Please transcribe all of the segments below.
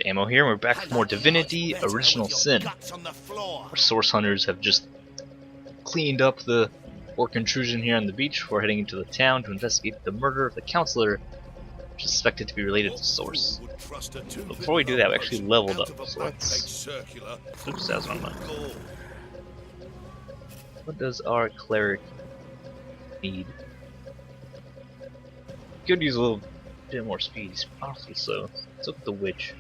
UnlimitedAmmo here, and we're back for more Divinity Original Sin. Our source hunters have just cleaned up the orc intrusion here on the beach before heading into the town to investigate the murder of the counselor, which is suspected to be related to Source. But before we do that, we actually leveled up, so let's... Oops, that was one of mine. What does our cleric need? Could use a little bit more speed, he's awfully slow. Let's look at the witch.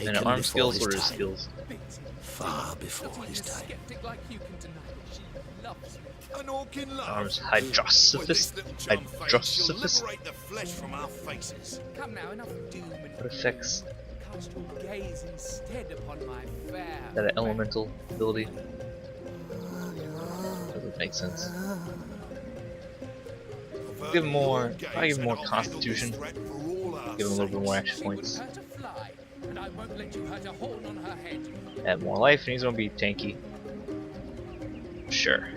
And arm skills or his skills? Far before his time. Arms hydrosophist? What effects? Is that an elemental ability? Doesn't make sense. Give him more. Probably give him more constitution. Give him a little bit more action points. Add more life, and he's gonna be tanky. Sure.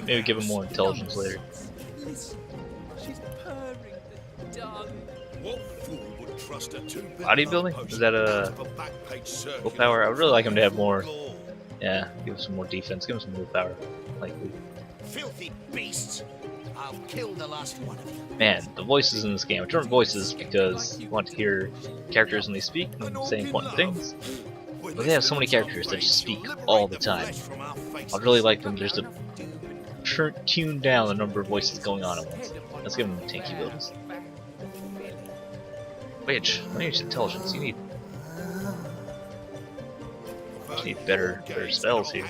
Maybe give him more intelligence later. Bodybuilding? Is that a willpower? I would really like him to have more. Yeah, give him some more defense. Give him some willpower. Likely. Filthy beasts! I'll kill the last one of you. Man, the voices in this game. I turn voices because you want to hear characters when they speak and say important things. But they have so many characters that just speak all the time. I'd really like them just to tune down the number of voices going on at once. Let's give them tanky builds. Witch, I need intelligence. You need better spells here.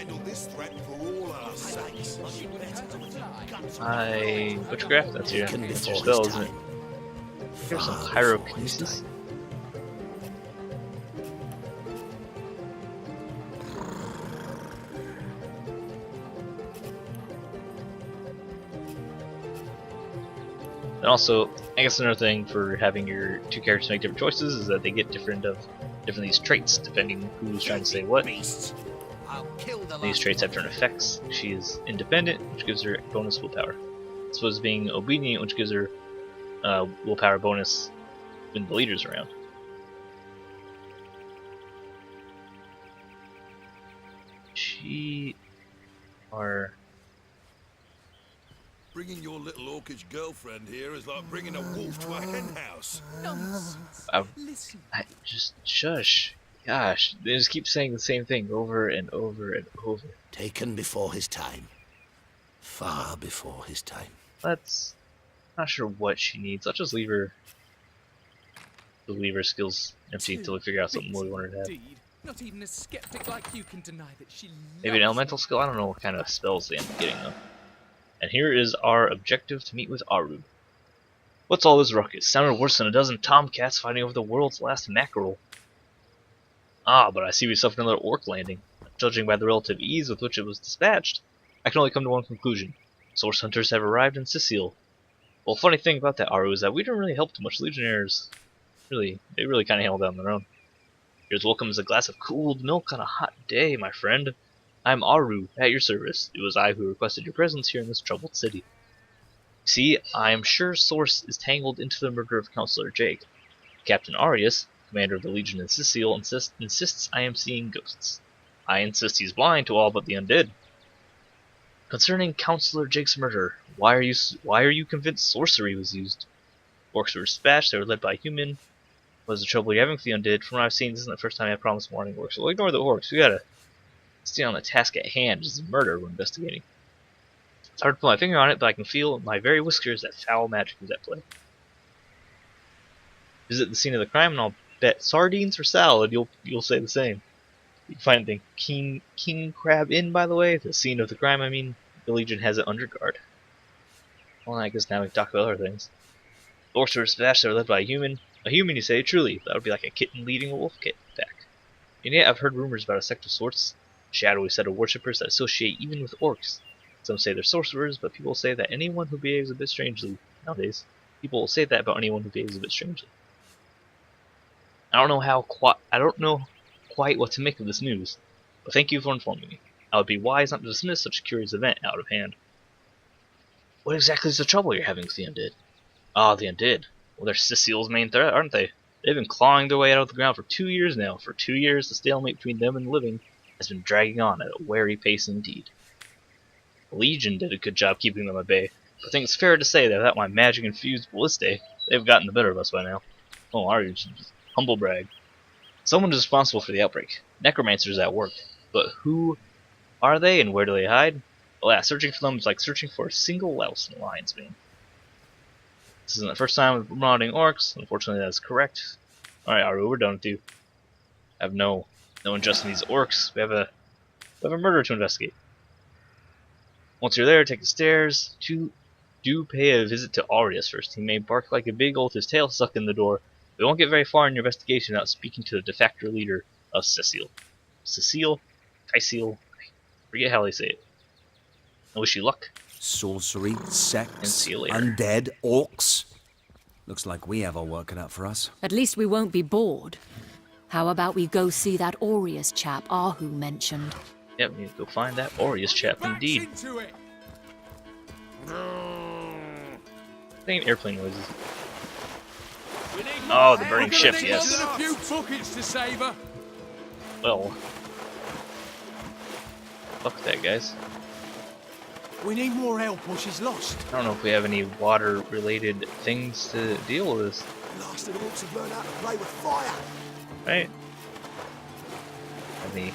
Witchcraft? That's your spell, isn't it? Here's some pyrokinesis. And also, I guess another thing for having your two characters make different choices is that they get different of these traits depending who's trying to say what. These traits have different effects. She is independent, which gives her bonus willpower. As well as being obedient, which gives her willpower bonus when the leader's around. Bringing your little orcish girlfriend here is like bringing a wolf to a hen house. Nonsense. Just shush. Gosh, they just keep saying the same thing over and over and over. Taken before his time. Far before his time. Not sure what she needs. Let's just leave her skills empty until we figure out something more we want her to have. Not even a skeptic like you can deny that she Maybe an elemental skill? I don't know what kind of spells they end up getting though. And here is our objective to meet with Aru. What's all this ruckus? Sounded worse than a dozen tomcats fighting over the world's last mackerel. Ah, but I see we suffered another orc landing. Judging by the relative ease with which it was dispatched, I can only come to one conclusion. Source hunters have arrived in Cyseal. Well, funny thing about that, Aru, is that we didn't really help too much. Legionnaires, they really kind of handled it on their own. You're as welcome as a glass of cooled milk on a hot day, my friend. I'm Aru, at your service. It was I who requested your presence here in this troubled city. See, I am sure Source is tangled into the murder of Counselor Jake. Captain Arius, commander of the Legion in Cyseal, insists I am seeing ghosts. I insist he's blind to all but the undead. Concerning Counselor Jake's murder, why are you convinced sorcery was used? Orcs were dispatched, they were led by a human. What is the trouble you're having with the undead? From what I've seen, this isn't the first time I promised warning orcs. So we'll ignore the orcs. We gotta stay on the task at hand. This is murder we're investigating. It's hard to put my finger on it, but I can feel in my very whiskers that foul magic is at play. Visit the scene of the crime, and I'll bet sardines or salad you'll say the same. You can find the King Crab Inn, by the way, the scene of the crime. I mean, the Legion has it under guard. Well, I guess now we can talk about other things. The orcs were dispatched. They were led by a human. A human, you say? Truly, that would be like a kitten leading a wolf kit pack. And yet, I've heard rumors about a sect of sorts. Shadowy set of worshippers that associate even with orcs. Some say they're sorcerers, but people say that anyone who behaves a bit strangely. Nowadays, people will say that about anyone who behaves a bit strangely. I don't know quite what to make of this news, but thank you for informing me. I would be wise not to dismiss such a curious event out of hand. What exactly is the trouble you're having with the undead? Ah, the undead. Well, they're Cyseal's main threat, aren't they? They've been clawing their way out of the ground for 2 years now. For 2 years, the stalemate between them and the living has been dragging on at a wary pace indeed. The Legion did a good job keeping them at bay, but I think it's fair to say that without my magic-infused ballistae, they've gotten the better of us by now. Oh, are you just humble brag. Someone is responsible for the outbreak. Necromancers at work. But who are they and where do they hide? Well, yeah, searching for them is like searching for a single louse in the lion's mane. This isn't the first time with marauding orcs. Unfortunately, that's correct. Alright, Aru, we're done with you. I have no interest in these orcs. We have a murder to investigate. Once you're there, take the stairs. Do pay a visit to Aureus first. He may bark like a big old with his tail stuck in the door. We won't get very far in your investigation without speaking to the de facto leader of Cyseal. Cyseal? Forget how they say it. I wish you luck. Sorcery, sex, And see you later. undead, orcs. Looks like we have our work cut out for us. At least we won't be bored. How about we go see that Aureus chap Ahu mentioned? Yep, we need to go find that Aureus chap indeed. Into it. Ain't airplane noises. Oh, the burning ship, yes. More than a few buckets to savor. Well. Fuck that, guys. We need more help or she's lost. I don't know if we have any water-related things to deal with this. Last of the orcs have learned how to play with fire. Right? Any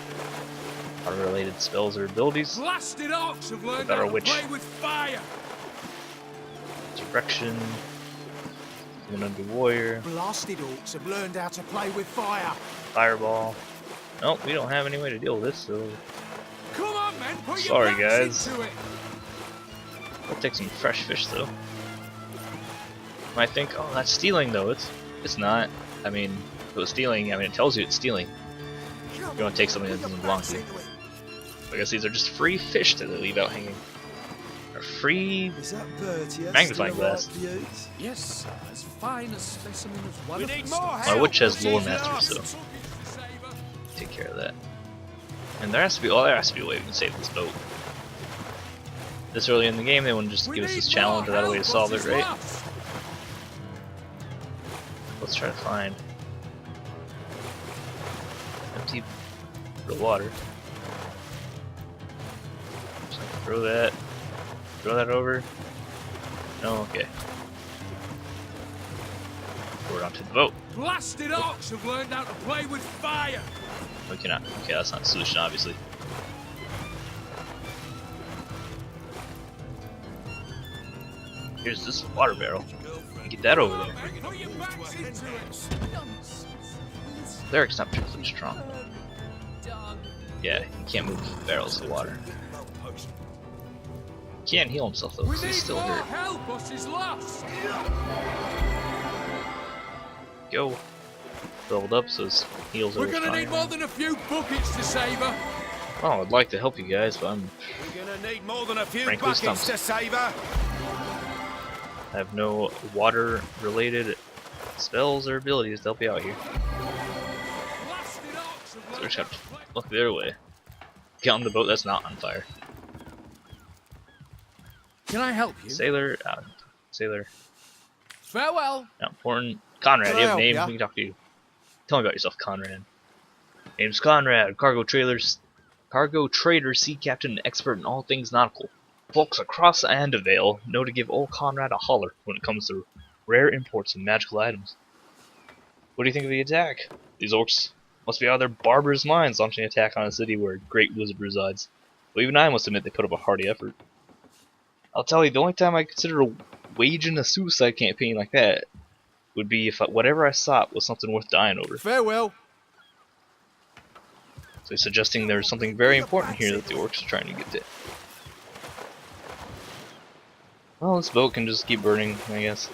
water-related spells or abilities? Blasted orcs have learned Got how our to witch. play with fire. Direction. Even under warrior. Blasted orcs have learned how to play with fire. Fireball. Nope, we don't have any way to deal with this, so Come on, men, put Sorry, your backs guys. into it. we'll take some fresh fish though. Might think, oh, that's stealing though. It's not. I mean, if it was stealing, I mean, it tells you it's stealing. Come You wanna take something put that your doesn't belong backs to you. into it. I guess these are just free fish that they leave out hanging. Or free Is that bird here? magnifying still glass. alright for use? Yes, sir, as fine a specimen as one We of need the more stars. help. My witch has or lore she's master, lost. so Buckets to savor. take care of that. And there has to be, well, there has to be a way we can save this boat. This early in the game, they wouldn't just We give us need this challenge more without a way to help, solve or it, she's right? lost. Let's try to find empty the water. Just throw that over. No, okay. We're onto the boat. Blasted orcs have learned how to play with fire. We cannot. Okay, that's not the solution, obviously. Here's this water barrel. Get that over there. Men, put your backs into it. Nonsense. Lyric's not particularly strong. Dog. Yeah, he can't move barrels of water. He can't heal himself though, We because need he's still more hurt. help, or she's lost. Go. Filled up so his heals are We're gonna need more responding. than a few buckets to savor. Oh, I'd like to help you guys, but We're gonna need more than a few Frankly buckets stumped. to savour. I have no water-related spells or abilities to help you out here. Blasted orcs have So we learned just how have to to play. look their way. Get on the boat that's not on fire. Can I help you? Sailor, Farewell. not important. Conrad, Can you I have a help name? ya? We can talk to you. Tell me about yourself, Conrad. Name's Conrad, cargo trader, sea captain, and expert in all things nautical. Folks across Andavale know to give old Conrad a holler when it comes to rare imports and magical items. What do you think of the attack? These orcs must be out of their barbarous minds launching an attack on a city where a great wizard resides. But even I must admit they put up a hearty effort. I'll tell you, the only time I consider waging a suicide campaign like that would be if whatever I sought was something worth dying over. Farewell. So he's suggesting there's something very important here that the orcs are trying to get to. Well, this boat can just keep burning, I guess.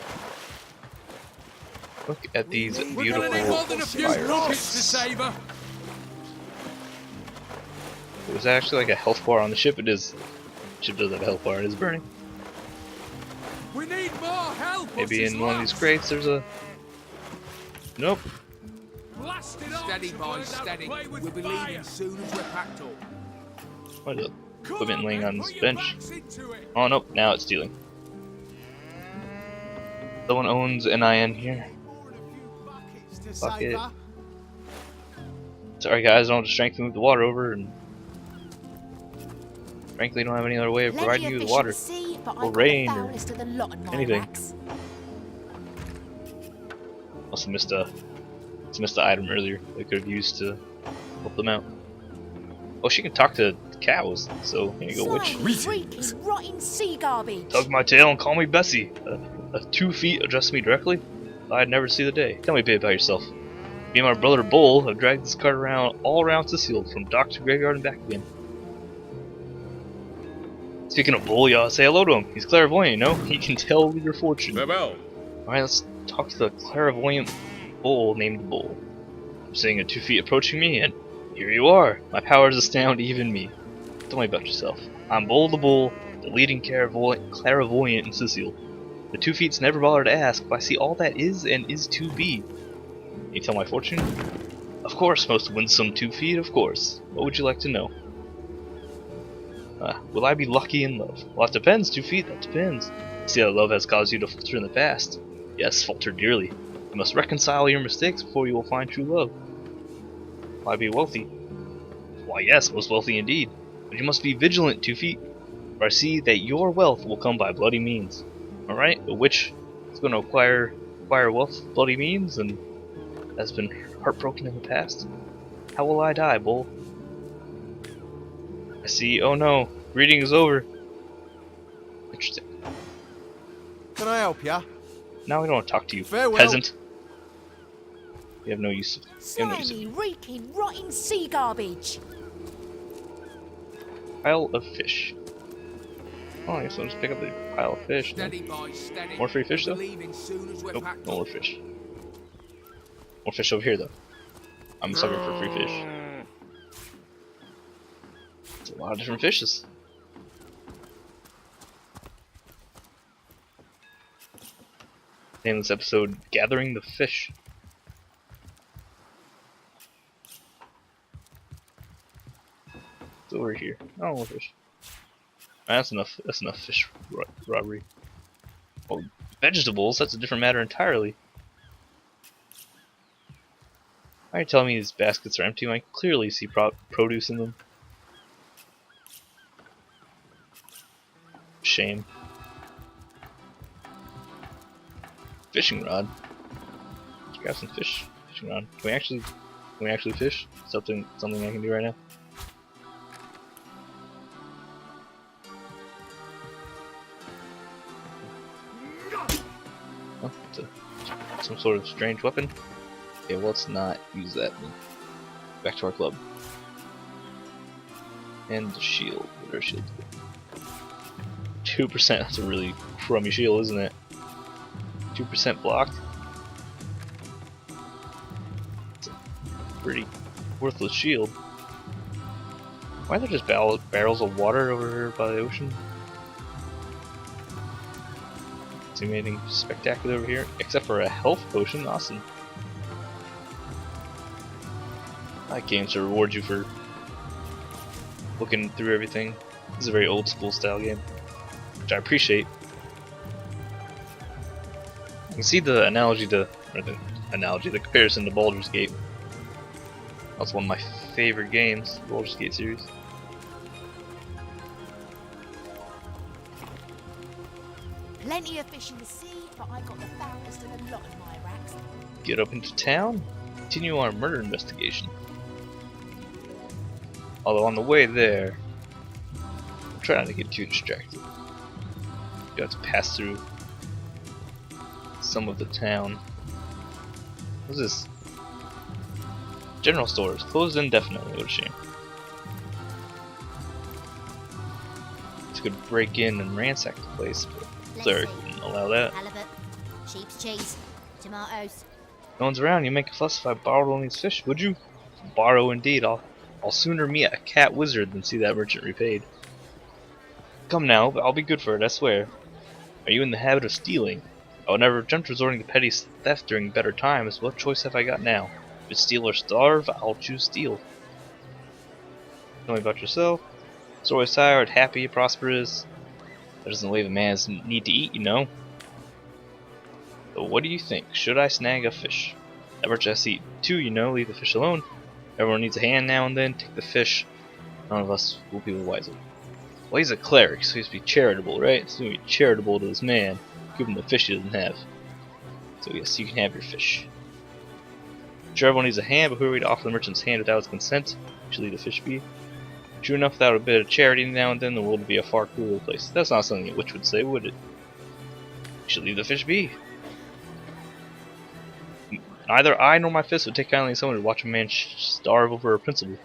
Look at these We're gonna need more than a beautiful few buckets to fires. savor. It was actually like a health bar on the ship. It is. The ship does have a health bar. It is burning. We need more help. or Maybe she's in one of these lost. crates there's a. Nope. Blasted orcs Steady, have boys, learned how to steady. play with We'll be fire. leaving soon as we're packed up. What is it? Come Equipment laying men, on put this your bench. backs into it. Oh nope. Now it's stealing. Someone owns NIN here. More than a few buckets to Bucket. save her. Sorry guys, I don't have the strength to move the water over, and frankly don't have any other way of Plenty providing of you the fish in water. the sea, but Or I've got the rain, or foulest of the lot in my anything. racks. Must have missed a item earlier they could have used to help them out. Oh, she can talk to cows, so here you go, witch. Slimy, reeking, rotting sea garbage. Tug my tail and call me Bessie. 2 feet address me directly? I'd never see the day. Tell me a bit about yourself. Me and my brother Bull have dragged this cart around all around Cyseal, from dock to graveyard and back again. Speaking of Bull, you ought to say hello to him. He's clairvoyant, you know? He can tell your fortune. Farewell. Alright, let's talk to the clairvoyant Bull named Bull. I'm seeing a 2 feet approaching me, and here you are. My powers astound even me. Tell me about yourself. I'm Bull the Bull, the leading clairvoyant in Cyseal. The 2 feet's never bothered to ask, but I see all that is and is to be. Can you tell my fortune? Of course, most winsome 2 feet, of course. What would you like to know? Will I be lucky in love? Well, that depends, 2 feet, that depends. See how love has caused you to falter in the past. Yes, falter dearly. You must reconcile your mistakes before you will find true love. Will I be wealthy? Why yes, most wealthy indeed. But you must be vigilant, 2 feet, for I see that your wealth will come by bloody means. Alright, a witch is going to acquire wealth bloody means, and has been heartbroken in the past. How will I die, Bull? I see. Oh no, reading is over. Interesting. Can I help ya? Now we don't want to talk to you, Farewell. peasant. You have no use. Slimy, reeking, rotting sea garbage. Pile of fish. Oh, I guess I'll just pick up the pile of fish. No? Steady, boys, steady. More free fish though? We're leaving soon as we're Nope, packed no up. more fish. More fish over here though. I'm sucking for free fish. It's a lot of different fishes. Name this episode Gathering the Fish. It's over here. Oh, more fish. That's enough fish robbery. Oh, vegetables? That's a different matter entirely. Why are you telling me these baskets are empty when I clearly see produce in them? Shame. Fishing rod. Let's grab some fishing rod. Can we actually fish? Something I can do right now. Oh, it's some sort of strange weapon. Okay, well, let's not use that. Back to our club. And the shield. What are shields? 2%. That's a really crummy shield, isn't it? 2% blocked. It's a pretty worthless shield. Why are there just barrels of water over here by the ocean? See anything spectacular over here? Except for a health potion. Awesome. I like games to reward you for looking through everything. This is a very old school style game, which I appreciate. You can see the the comparison to Baldur's Gate. That's one of my favorite games, the Baldur's Gate series. Plenty of fish in the sea, but I got the foulest of the lot in my racks. Get up into town, continue our murder investigation. Although on the way there, try not to get too distracted. You have to pass through some of the town. What's this? General stores closed indefinitely. What a shame. It's good to break in and ransack the place, but cleric wouldn't allow that. Halibut, sheep's cheese, tomatoes. No one's around. You make a fuss if I borrowed one of these fish, would you? Borrow indeed. I'll sooner meet a cat wizard than see that merchant repaid. Come now, but I'll be good for it, I swear. Are you in the habit of stealing? I would never attempt resorting to petty theft during better times. What choice have I got now? If it's steal or starve, I'll choose steal. Tell me about yourself. It's always tired, happy, prosperous. That doesn't leave a man's need to eat, you know. So what do you think? Should I snag a fish? That merchant has to eat 2, you know, leave the fish alone. Everyone needs a hand now and then, take the fish. None of us will be wiser. Well, he's a cleric, so he's to be charitable, right? So he's to be charitable to this man, give him the fish he doesn't have. So yes, you can have your fish. Sure, everyone needs a hand, but who are we to offer the merchant's hand without his consent? We should leave the fish be. True enough, without a bit of charity now and then, the world would be a far cooler place. That's not something a witch would say, would it? We should leave the fish be. Neither I nor my fist would take kindly to someone to watch a man starve over a principle.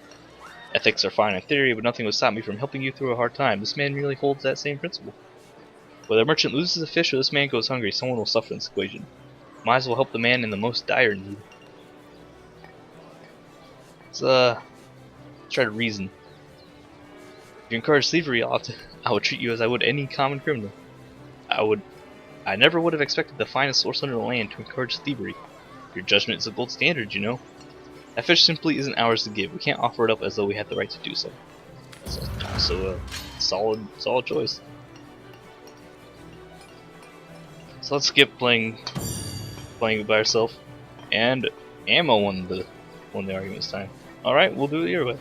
Ethics are fine in theory, but nothing would stop me from helping you through a hard time. This man merely holds that same principle. Whether a merchant loses a fish or this man goes hungry, someone will suffer in this equation. Might as well help the man in the most dire need. Let's try to reason. If you encourage thievery, I would treat you as I would any common criminal. I never would have expected the finest source under the land to encourage thievery. Your judgment is a gold standard, you know. That fish simply isn't ours to give. We can't offer it up as though we had the right to do so. So solid choice. So let's skip playing by ourselves. And Ammo won the argument this time. Alright, we'll do it your way.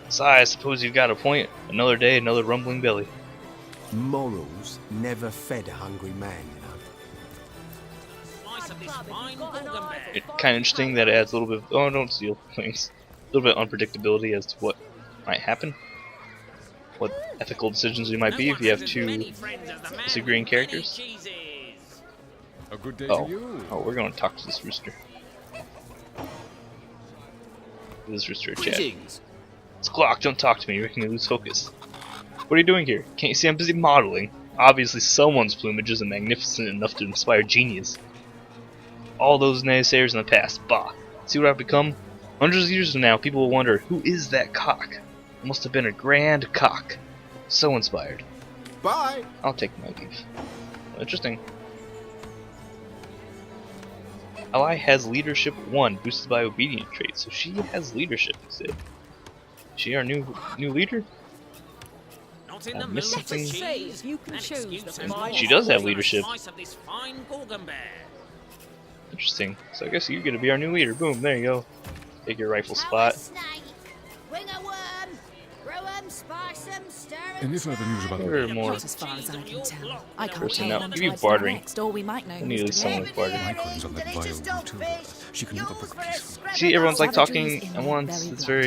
So I suppose you've got a point. Another day, another rumbling belly. Morals never fed a hungry man, you know. It's kind of interesting that it adds a little bit of, oh, don't steal things. A little bit of unpredictability as to what might happen. What ethical decisions we might be if you have 2 disagreeing characters. A good day to you. Oh, we're going to talk to this rooster. This rooster chat. Squawk, don't talk to me, you're making me lose focus. What are you doing here? Can't you see I'm busy modeling? Obviously someone's plumage isn't magnificent enough to inspire genius. All those naysayers in the past, bah. See what I've become? Hundreds of years from now, people will wonder, who is that cock? It must have been a grand cock. So inspired. Bye! I'll take my leave. Interesting. Ally has leadership 1, boosted by obedient traits, so she has leadership, you say. Is she our new leader? Miss something? She does have leadership. Interesting. So I guess you're gonna be our new leader. Boom, there you go. Take your rightful spot. Any further news about There are more. Not as far as I can tell. I can't Person tell now. on Give you twice bartering. next, or we might know I need at least someone with bartering. my coins on that vile root too? She can never book peacefully. See, everyone's like Savagery is talking in at their once. very It's blood.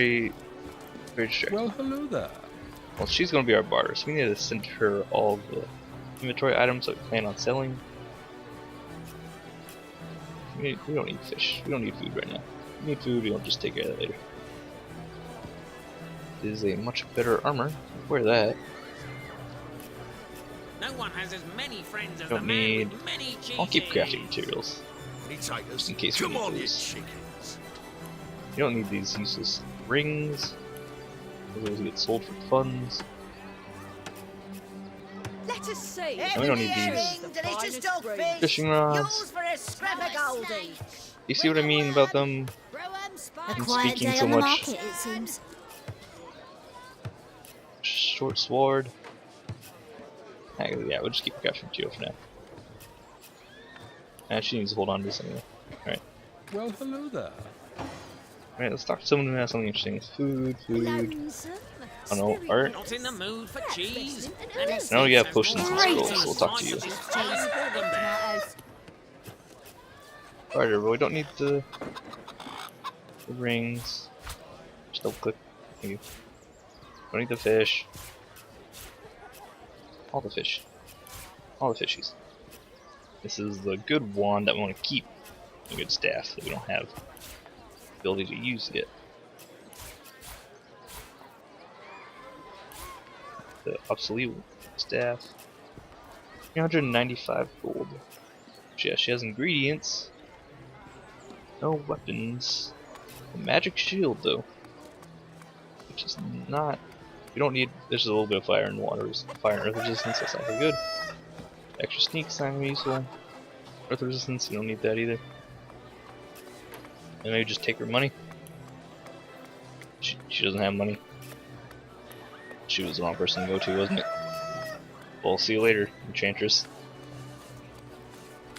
very distracting. Well, hello there. Well, she's gonna be our barter, so we need to send her all the inventory items that we plan on selling. We don't need fish. We don't need food right now. We need food, we'll just take care of that later. This is a much better armor. Wear that. No one has as many friends as Don't the man need. with many I'll keep cheeses. crafting materials. Just in case we Come need on, you those. chickens. You don't need these useless rings. Those get sold for funds. Let us see. And we don't need these Delicious dogfish. fishing rods. Yours for a scrap of goldie. You see what I mean about them? A I'm quiet speaking day so on the much. market, it seems. Short sword. Yeah, we'll just keep crafting material for now. She needs to hold on to this anyway. Alright. Well, hello there. Alright, let's talk to someone who has something interesting. Food. Lonesome. I don't know, art. Not in the mood for cheese. No, you have potions and scrolls, so we'll talk to you. Alright, everybody, we don't need the rings. Just double click. Thank you. Don't need the fish. All the fish. All the fishies. This is the good wand that we want to keep. A good staff that we don't have the ability to use yet. The obsolete staff. 395 gold. Yeah, she has ingredients. No weapons. A magic shield though. Which is not. You don't need. There's a little bit of fire and water, fire and earth resistance. That's not very good. Extra sneak's not gonna be useful. Earth resistance, you don't need that either. And maybe just take her money. She doesn't have money. She was the wrong person to go to, wasn't it? Well, see you later, Enchantress.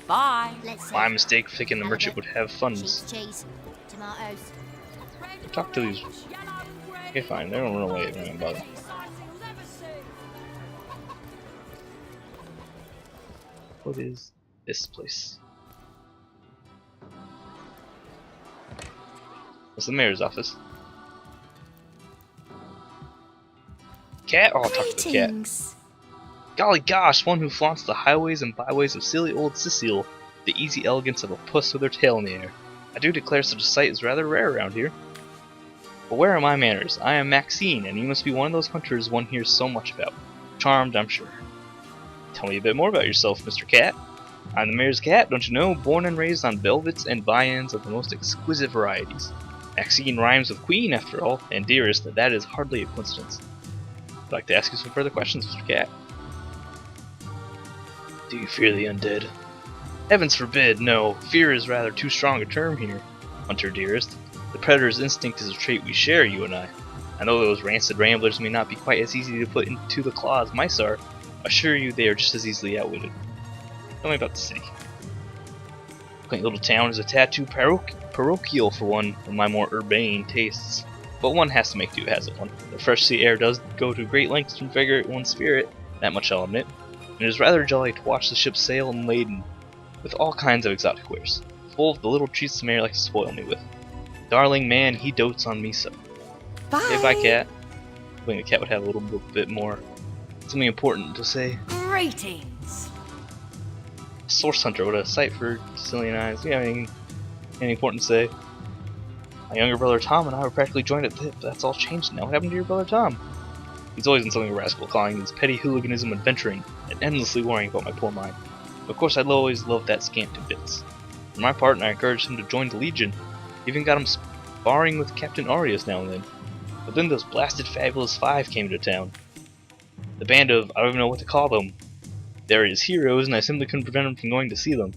Bye. Let's see. My mistake for thinking the merchant would have funds. Sheep's cheese. Tomatoes. Talk to these. Okay, fine. They don't run away. They don't bother. What is this place? It's the mayor's office. Cat? Oh, I'll talk to the cat. Golly gosh, one who flaunts the highways and byways of silly old Cyseal, the easy elegance of a puss with her tail in the air. I do declare such a sight is rather rare around here. But where are my manners? I am Maxine, and you must be one of those hunters one hears so much about. Charmed, I'm sure. Tell me a bit more about yourself, Mr. Cat. I'm the mayor's cat, don't you know? Born and raised on velvets and viands of the most exquisite varieties. Maxine rhymes with queen, after all, and dearest, that is hardly a coincidence. I'd like to ask you some further questions, Mr. Cat. Do you fear the undead? Heavens forbid, no. Fear is rather too strong a term here, hunter dearest. The predator's instinct is a trait we share, you and I. I know those rancid ramblers may not be quite as easy to put into the claw as mice are. I assure you they are just as easily outwitted. Tell me about the city. Quaint little town is a tattoo parochial for one of my more urbane tastes. But one has to make do, hasn't one? The fresh sea air does go to great lengths to invigorate one's spirit, that much I'll admit. And it is rather jolly to watch the ship sail and laden with all kinds of exotic wares, full of the little treats the mayor likes to spoil me with. Darling man, he dotes on me so. Bye. Okay, bye, cat. I think the cat would have a little bit more something important to say. Greetings. Source Hunter, what a sight for Sicilian eyes. Do you have anything important to say? My younger brother Tom and I were practically joined at the hip, but that's all changed now. What happened to your brother Tom? He's always been something of a rascal, calling his petty hooliganism adventuring, and endlessly worrying about my poor mind. Of course, I'd always loved that scamp to bits. For my part, I encouraged him to join the Legion, even got him sparring with Captain Arius now and then. But then those blasted Fabulous Five came to town. The band of, I don't even know what to call them. They're his heroes, and I simply couldn't prevent him from going to see them.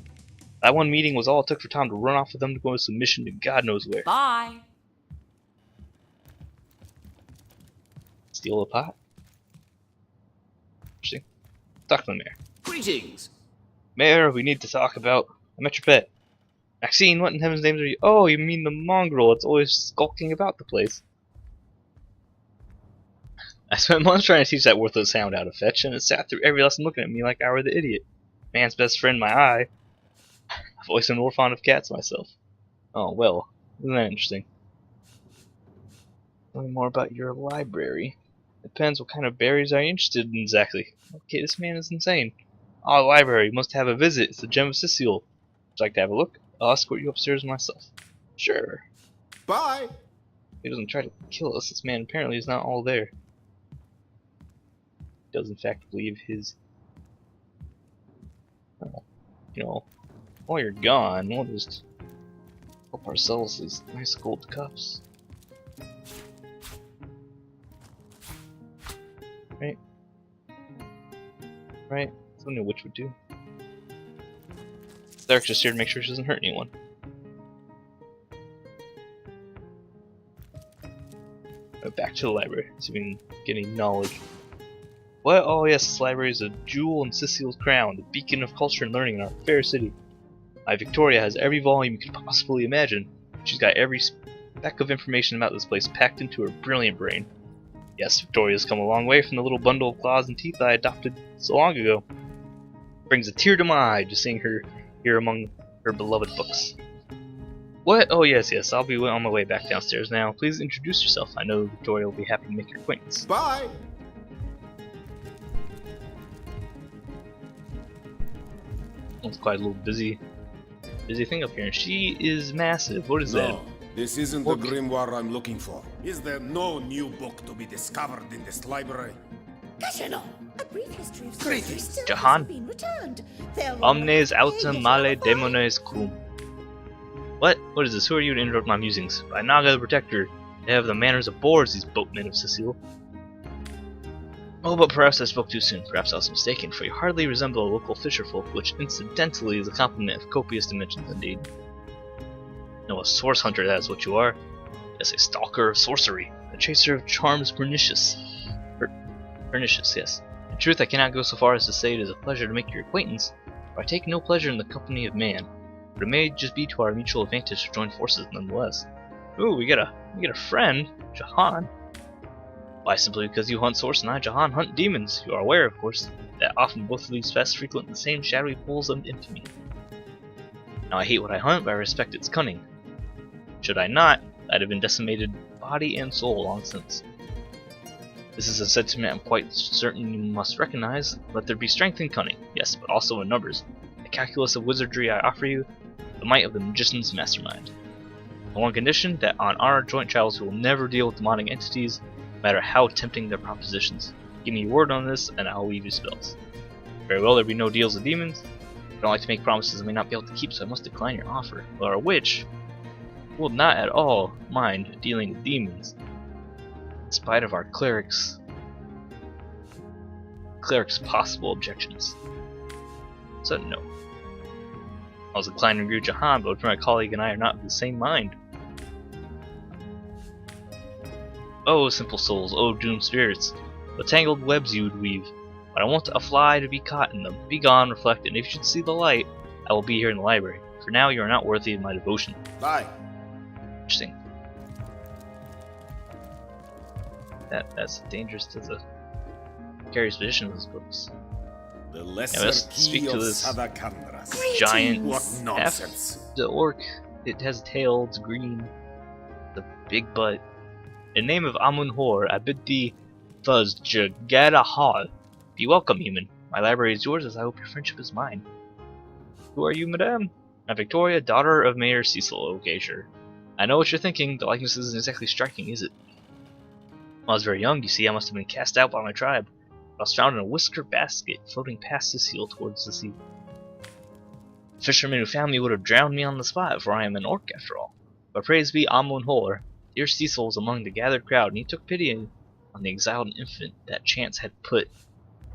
That one meeting was all it took for Tom to run off with them to go on a submission to God knows where. Bye. Steal a pot? Interesting. Talk to the mayor. Greetings. Mayor, we need to talk about... I met your pet. Maxine, what in heaven's name are you? Oh, you mean the mongrel. It's always skulking about the place. I spent months trying to teach that worthless hound how to fetch, and it sat through every lesson looking at me like I were the idiot. Man's best friend, my eye. I've always been more fond of cats myself. Oh, well. Isn't that interesting? Tell me more about your library. Depends what kind of berries are you interested in exactly. Okay, this man is insane. Oh, the library. You must have a visit. It's the gem of Cyseal. Would you like to have a look? I'll escort you upstairs myself. Sure. Bye. He doesn't try to kill us. This man apparently is not all there. He does in fact believe his... you know, while you're gone, we'll just help ourselves these nice gold cups. Right? Right? I knew which would do. Derek's just here to make sure she doesn't hurt anyone. Back to the library, see if we can get any knowledge. What? Oh yes, this library is a jewel in Cyseal's crown, the beacon of culture and learning in our fair city. My Victoria has every volume you could possibly imagine. She's got every speck of information about this place packed into her brilliant brain. Yes, Victoria's come a long way from the little bundle of claws and teeth I adopted so long ago. Brings a tear to my eye just seeing her here among her beloved books. What? Oh yes, I'll be on my way back downstairs now. Please introduce yourself. I know Victoria will be happy to make your acquaintance. Bye. It's quite a little busy thing up here. She is massive. What is that? This isn't the grimoire I'm looking for. Is there no new book to be discovered in this library? A brief history of Greetings. still Jahan. hasn't been returned. They'll Omnes all autem pay male little demones cum. What? What is this? Who are you to interrupt my musings? By Naga the Protector, they have the manners of boars, these boatmen of Cyseal. Oh, but perhaps I spoke too soon. Perhaps I was mistaken, for you hardly resemble a local fisherfolk, which incidentally is a compliment of copious dimensions indeed. No, a source hunter, that is what you are. Yes, a stalker of sorcery, a chaser of charms pernicious. Pernicious, yes. In truth, I cannot go so far as to say it is a pleasure to make your acquaintance. For I take no pleasure in the company of man, but it may just be to our mutual advantage to join forces nonetheless. Ooh, we get a friend, Jahan. Why, simply because you hunt Source and I, Jahan, hunt demons. You are aware, of course, that often both of these pests frequent the same shadowy pools of infamy. Now I hate what I hunt, but I respect its cunning. Should I not, I'd have been decimated body and soul long since. This is a sentiment I'm quite certain you must recognize. Let there be strength in cunning, yes, but also in numbers. The calculus of wizardry I offer you, the might of the magician's mastermind. On one condition, that on our joint travels we will never deal with demonic entities, no matter how tempting their propositions. Give me your word on this, and I'll weave you spells. Very well, there be no deals with demons. I don't like to make promises I may not be able to keep, so I must decline your offer. But our witch will not at all mind dealing with demons, in spite of our cleric's possible objections. So no. I was inclined to agree with Jahan, but my colleague and I are not of the same mind. Oh, simple souls, oh, doomed spirits, what tangled webs you would weave. But I want a fly to be caught in them. Be gone, reflect, and if you should see the light, I will be here in the library. For now, you are not worthy of my devotion. Bye. Interesting. That's dangerous to the precarious position of those books. The Yeah, lesser let's key speak to of this Sadakandras. giant What half nonsense. the orc. It has a tail, it's green, the big butt. In the name of Amun Hor, I bid thee Fuzz Jagada Hall. Be welcome, human. My library is yours, as I hope your friendship is mine. Who are you, madame? I'm Victoria, daughter of Mayor Cyseal. Okay, sure. I know what you're thinking. The likeness isn't exactly striking, is it? When I was very young, you see, I must have been cast out by my tribe. I was found in a whisker basket floating past Cyseal towards the sea. The fisherman who found me would have drowned me on the spot, for I am an orc after all. But praise be Amun Hor, dear Cyseal was among the gathered crowd, and he took pity on the exiled infant that chance had put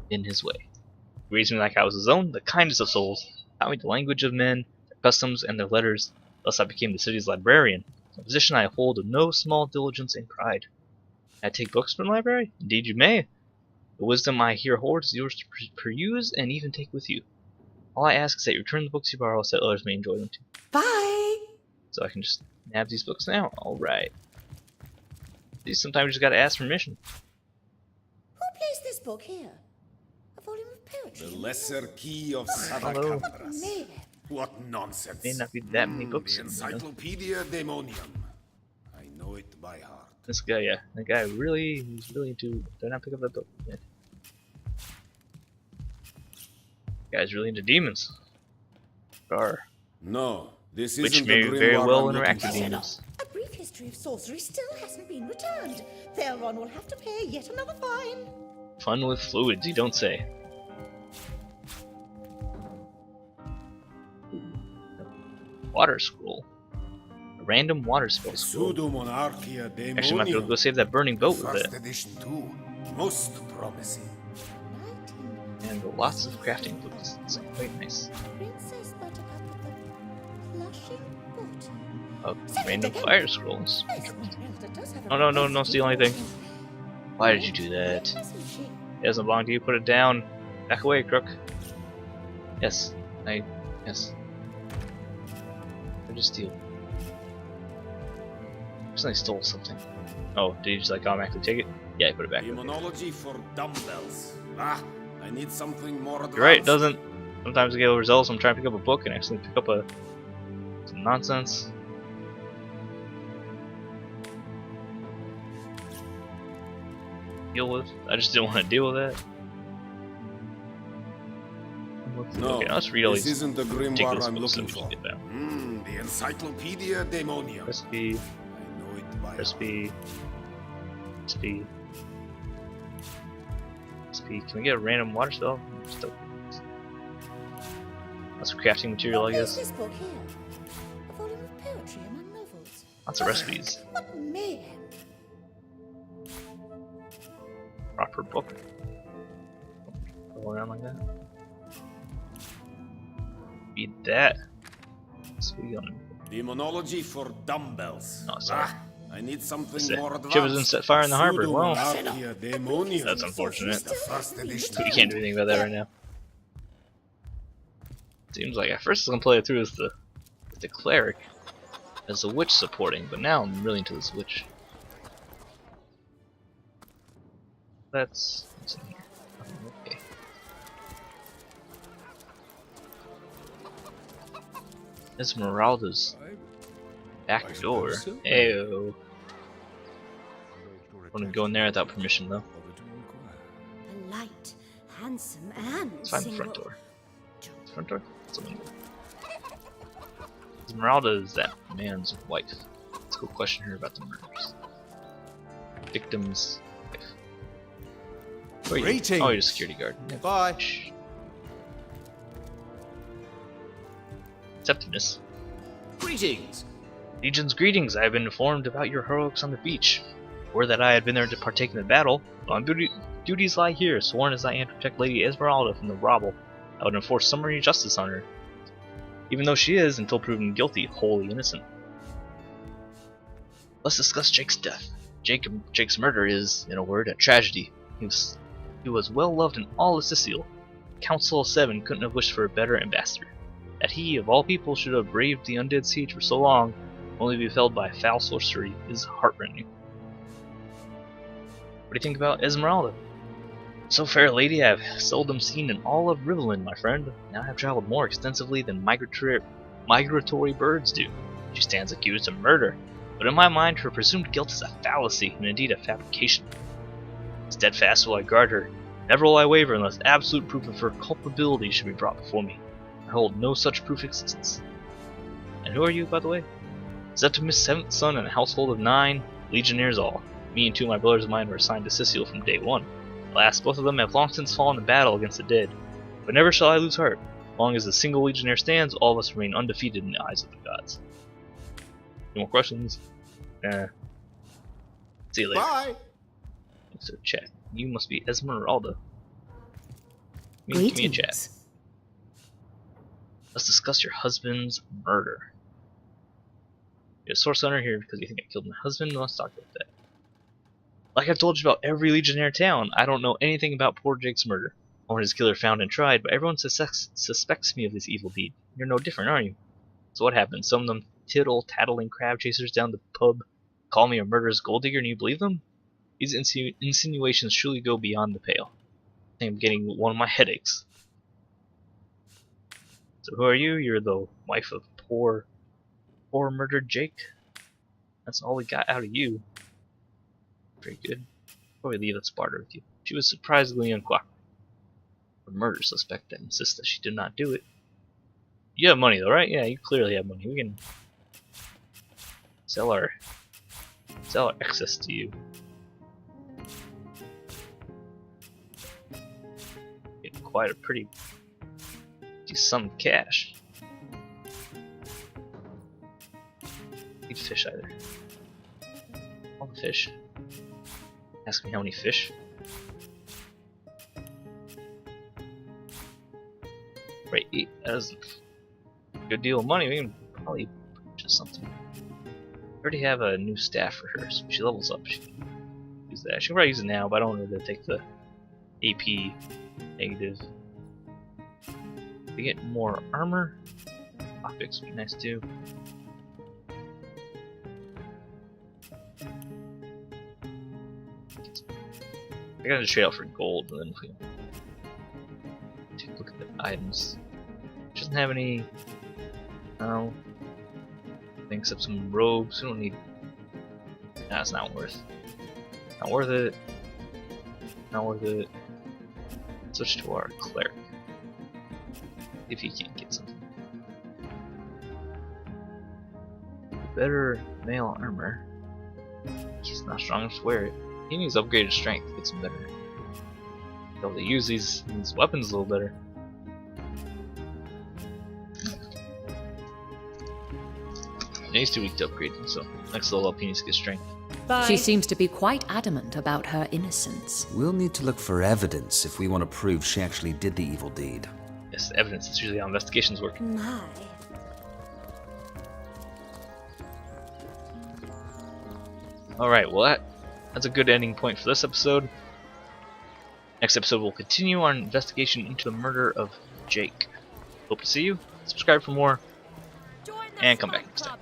in his way. He raised me like I was his own, the kindest of souls, taught me the language of men, their customs, and their letters. Thus I became the city's librarian, a position I hold with no small diligence and pride. May I take books from the library? Indeed you may. The wisdom I here hoard is yours to peruse and even take with you. All I ask is that you return the books you borrow so that others may enjoy them too. Bye! So I can just nab these books now? Alright. Sometimes you just gotta ask permission. Who placed this book here? A volume of poetry? The lesser key of Hello. Sadakandras. Maybe. What nonsense. May not be that many books The in there. Encyclopedia Demonium. I know it by heart. This guy, yeah. That guy he's really into. Did I not pick up that book? Yeah. Guy's really into demons. Arr. No, this Which isn't may the very grimoire well I'm looking interact with for. demons. A brief history of sorcery still hasn't been returned. Thelron will have to pay yet another fine. Fun with fluids, you don't say. Water scroll. A random water spell scroll. Pseudo-monarchia Demonium. Actually, might be able to go save that burning boat with First it. edition too. Most promising. And lots of crafting books. It's quite nice. Princess Buttercup of the Blushing Boot. Oh, Send it random again. fire scrolls. Esmeralda does have a Oh no, don't steal anything. reputation. Why did you do that? Doesn't she? It doesn't belong to you, put it down. Back away, crook. Yes. Yes. I just steal. I stole something. Oh, did you just like automatically take it? Yeah, I put it back. Demonology for dumbbells. Ah, I need something more advanced. You're right, it doesn't. Sometimes I get overzealous, I'm trying to pick up a book and actually pick up some nonsense. Deal with. I just didn't want to deal with that. No, Okay, let's read all this these isn't the ridiculous grimoire I'm books that looking we for. just get down. The Encyclopedia Demonium. Recipe, I know it by heart. recipe. Can we get a random water spell? Still. That's crafting material, I Who placed guess. this book here? A volume of poetry among novels. Lots of recipes. What mayhem? Proper book. Go around like that. Beat that. Sweet on Demonology for dumbbells. Oh, sorry. Ah, I need something That's it. more advanced. Ship has been set fire in the harbor. Well, Pseudo-monarchia Demonium. that's unfortunate. The first edition. We can't do anything about that right now. Seems like at first I was gonna play it through as the cleric, as the witch supporting, but now I'm really into this witch. What's in here? Okay. Esmeralda's back door. Ayo. Wouldn't go in there without permission though. A light, handsome, and Let's find the single. front door. Front door? It's a window. Esmeralda is that man's wife. Let's go question her about the murders. Victim's wife. Who are you? Greetings. Oh, you're a security guard. Yeah. Bye. Shh. Septimus. Greetings. Legion's greetings. I have been informed about your heroics on the beach. Word that I had been there to partake in the battle. On duties lie here, sworn as I am to protect Lady Esmeralda from the rabble. I would enforce summary justice on her, even though she is, until proven guilty, wholly innocent. Let's discuss Jake's death. Jake's murder is, in a word, a tragedy. He was well loved in all of Cyseal. Council of Seven couldn't have wished for a better ambassador. That he, of all people, should have braved the undead siege for so long, only to be felled by foul sorcery, is heartrending. What do you think about Esmeralda? So fair a lady I have seldom seen in all of Riverland, my friend. Now I have traveled more extensively than migratory birds do. She stands accused of murder, but in my mind her presumed guilt is a fallacy and indeed a fabrication. Steadfast will I guard her. Never will I waver unless absolute proof of her culpability should be brought before me. I hold no such proof exists. And who are you, by the way? Septimus' seventh son in a household of 9, legionnaires all. Me and 2 of my brothers of mine were assigned to Cyseal from day 1. Alas, both of them have long since fallen in battle against the dead. But never shall I lose heart. As long as the single legionnaire stands, all of us remain undefeated in the eyes of the gods. Any more questions? See you later. Bye. So chat. You must be Esmeralda. Give me a chat. Greetings. Let's discuss your husband's murder. You're a source hunter here because you think I killed my husband. Let's talk about that. Like I've told you about every legionnaire town, I don't know anything about poor Jake's murder, or his killer found and tried, but everyone suspects me of this evil deed. You're no different, are you? So what happened? Some of them tittle-tattling crab chasers down the pub call me a murderous gold digger and you believe them? These insinuations surely go beyond the pale. I think I'm getting one of my headaches. So who are you? You're the wife of poor murdered Jake? That's all we got out of you. Very good. Before we leave, let's barter with you. She was surprisingly uncooperative. A murder suspect that insists that she did not do it. You have money though, right? Yeah, you clearly have money. We can sell our excess to you. Get quite a pretty sum of cash. Need fish either. All the fish. Ask me how many fish. Right, 8. That is a good deal of money. We can probably purchase something. I already have a new staff for her, so she levels up. She can use that. She can probably use it now, but I don't want her to take the AP negative. We get more armor. Lockpicks would be nice too. I gotta trade out for gold, and then if we take a look at the items, it doesn't have any. No, except some robes. We don't need. Nah, it's not worth. Not worth it. Not worth it. Switch to our cleric. If he can't get something. Better male armor. He's not strong enough to wear it. He needs upgraded strength to get some better. Be able to use these weapons a little better. And he's too weak to upgrade them, so next level up he needs to get strength. She seems to be quite adamant about her innocence. We'll need to look for evidence if we want to prove she actually did the evil deed. Yes, the evidence is usually how investigations work. My. Alright, well that's a good ending point for this episode. Next episode we'll continue our investigation into the murder of Jake. Hope to see you. Subscribe for more, and come back next time.